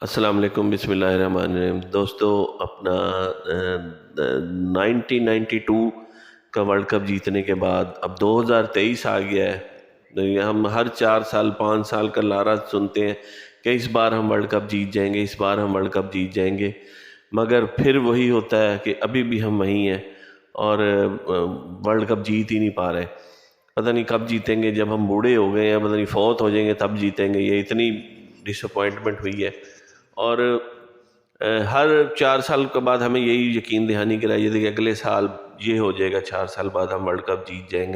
السلام علیکم، بسم اللہ الرحمن الرحیم۔ دوستو، اپنا 1992 کا ورلڈ کپ جیتنے کے بعد اب 2023 آ گیا ہے۔ ہم ہر 4 سال 5 سال کا لارا سنتے ہیں کہ اس بار ہم ورلڈ کپ جیت جائیں گے، اس بار ہم ورلڈ کپ جیت جائیں گے، مگر پھر وہی ہوتا ہے کہ ابھی بھی ہم وہیں ہیں اور ورلڈ کپ جیت ہی نہیں پا رہے۔ پتہ نہیں کب جیتیں گے، جب ہم بوڑھے ہو گئے ہیں، پتہ نہیں فوت ہو جائیں گے تب جیتیں گے۔ یہ اتنی ڈس اپوائنٹمنٹ ہوئی ہے، اور ہر 4 سال کے بعد ہمیں یہی یقین دہانی کرائی جاتی ہے کہ اگلے سال یہ ہو جائے گا، 4 سال بعد ہم ورلڈ کپ جیت جائیں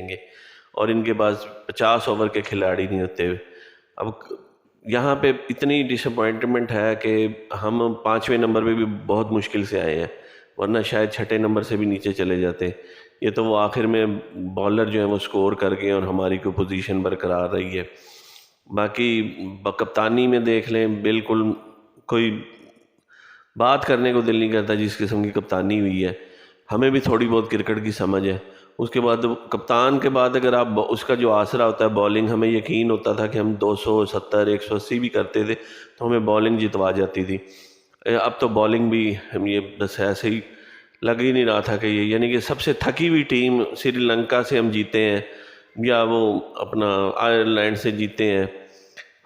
گے، اور ان کے پاس 50 اوور کے کھلاڑی نہیں ہوتے۔ اب یہاں پہ اتنی ڈس اپوائنٹمنٹ ہے کہ ہم 5ویں نمبر پہ بھی بہت مشکل سے آئے ہیں، ورنہ شاید 6 نمبر سے بھی نیچے چلے جاتے۔ یہ تو وہ آخر میں بالر جو ہیں وہ سکور کر گئے اور ہماری کوئی پوزیشن برقرار رہی ہے۔ باقی کپتانی میں دیکھ لیں، بالکل کوئی بات کرنے کو دل نہیں کرتا جس قسم کی کپتانی ہوئی ہے۔ ہمیں بھی تھوڑی بہت کرکٹ کی سمجھ ہے، اس کے بعد کپتان کے بعد اگر آپ اس کا جو آسرا ہوتا ہے بالنگ، ہمیں یقین ہوتا تھا کہ ہم 270 180 بھی کرتے تھے تو ہمیں بالنگ جتوا جاتی تھی۔ اب تو بالنگ بھی یہ بس ایسے ہی لگ ہی نہیں رہا تھا کہ یہ، یعنی کہ سب سے تھکی ہوئی ٹیم سری لنکا سے ہم جیتے ہیں، یا وہ اپنا آئرلینڈ سے جیتے ہیں،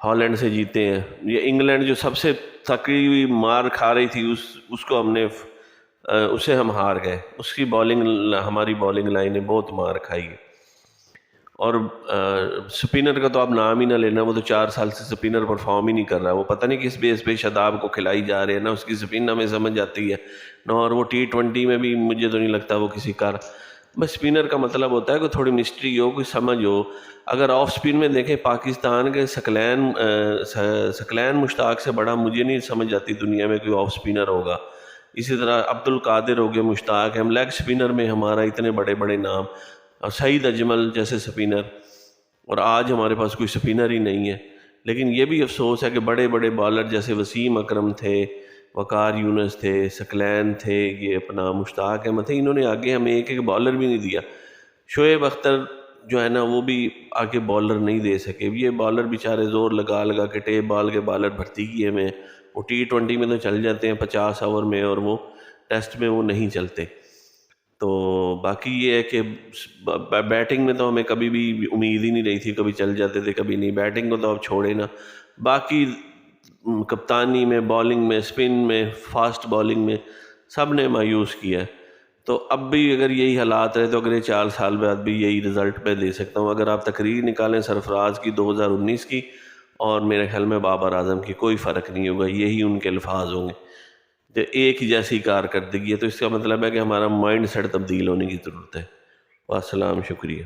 ہالینڈ سے جیتے ہیں، یہ انگلینڈ جو سب سے تھکی ہوئی مار کھا رہی تھی اس کو ہم نے اسے ہم ہار گئے۔ اس کی بالنگ، ہماری بالنگ لائن نے بہت مار کھائی ہے۔ اور سپنر کا تو آپ نام ہی نہ لینا، وہ تو 4 سال سے سپنر پرفارم ہی نہیں کر رہا۔ وہ پتہ نہیں کس بیس پہ شاداب کو کھلائی جا رہے ہیں، نہ اس کی سپن ہمیں سمجھ آتی ہے، نہ اور وہ T20 میں بھی مجھے تو نہیں لگتا وہ کسی کار۔ بس سپنر کا مطلب ہوتا ہے کہ تھوڑی مسٹری ہو، کوئی سمجھ ہو۔ اگر آف سپن میں دیکھیں پاکستان کے ثقلین مشتاق سے بڑا مجھے نہیں سمجھ آتی دنیا میں کوئی آف سپنر ہوگا۔ اسی طرح عبدالقادر ہو گئے، مشتاق، ہم لیگ سپنر میں ہمارا اتنے بڑے بڑے نام، اور سعید اجمل جیسے سپنر، اور آج ہمارے پاس کوئی سپنر ہی نہیں ہے۔ لیکن یہ بھی افسوس ہے کہ بڑے بڑے بالر جیسے وسیم اکرم تھے، وقار یونس تھے، ثقلین تھے، یہ اپنا مشتاق احمد تھے، انہوں نے آگے ہمیں ایک بالر بھی نہیں دیا۔ شعیب اختر جو ہے نا وہ بھی آگے بالر نہیں دے سکے۔ یہ بالر بیچارے زور لگا لگا کے ٹیپ بال کے بالر بھرتی کیے میں، وہ T20 میں تو چل جاتے ہیں 50 اوور میں، اور وہ ٹیسٹ میں وہ نہیں چلتے۔ تو باقی یہ ہے کہ بیٹنگ میں تو ہمیں کبھی بھی امید ہی نہیں رہی تھی، کبھی چل جاتے تھے کبھی نہیں۔ بیٹنگ کو تو اب چھوڑے نا، باقی کپتانی میں، بالنگ میں، سپن میں، فاسٹ بالنگ میں سب نے مایوس کیا ہے۔ تو اب بھی اگر یہی حالات رہے تو اگلے 4 سال بعد بھی یہی رزلٹ میں دے سکتا ہوں۔ اگر آپ تقریر نکالیں سرفراز کی 2019 کی اور میرے خیال میں بابر اعظم کی، کوئی فرق نہیں ہوگا، یہی ان کے الفاظ ہوں گے کہ ایک جیسی کارکردگی ہے۔ تو اس کا مطلب ہے کہ ہمارا مائنڈ سیٹ تبدیل ہونے کی ضرورت ہے۔ والسلام، شکریہ۔